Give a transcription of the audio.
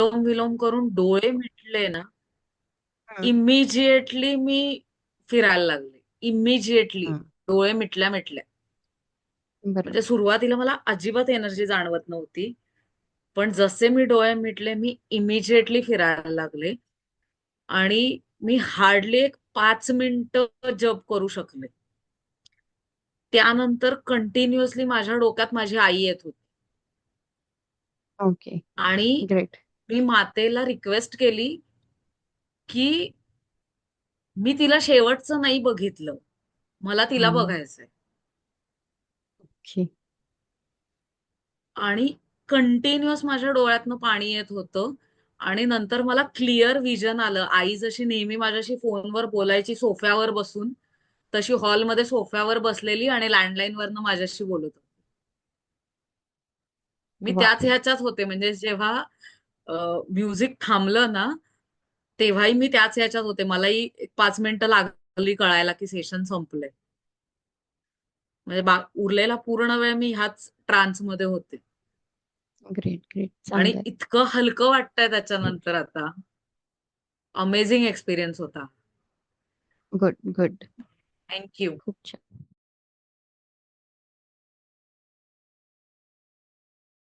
अनुलोम विलोम करून डोळे मिटले ना, हं, इमिजिएटली मी फिरायला लागले. इमिजिएटली हं. डोळे मिटल्या मिटल्या. म्हणजे बरोबर. सुरुवातीला मला अजिबात एनर्जी जाणवत नव्हती. पण जसे मी डोळे मिटले, मी इमिजिएटली फिरायला लागले आणि मी हार्डली एक 5 मिनिटं जप करू शकले. त्यानंतर कंटिन्युअसली माझ्या डोक्यात माझी आई येत होती ओके. आणि ग्रेट. मी मातेला रिक्वेस्ट केली, की मी तिला शेवटचं नाही बघितलं. मला तिला हं. बघायचंय. ओके. आणि कंटिन्युअस माझ्या डोळ्यातनं पाणी येत होतं आणि नंतर मला क्लिअर व्हिजन आलं. आई जशी नेहमी माझ्याशी फोनवर बोलायची सोफ्यावर बसून, तशी हॉलमध्ये सोफ्यावर बसलेली आणि लँडलाईनवरनं माझ्याशी बोलत होती. मी त्याच वॉव! ह्याच्यात होते म्हणजे जेव्हा म्युझिक थांबलं ना, तेव्हाही मी त्याच ह्याच्यात होते. मलाही एक 5 मिनिटं लागली कळायला, की सेशन संपलंय. म्हणजे उरलेला पूर्ण वेळ मी ह्याच ट्रान्समध्ये होते. Great, great. आणि चांगलं इतकं हलकं वाटतंय त्याच्यानंतर आता. अमेझिंग एक्सपिरियन्स होता. Good, good. Thank you. खूप छान.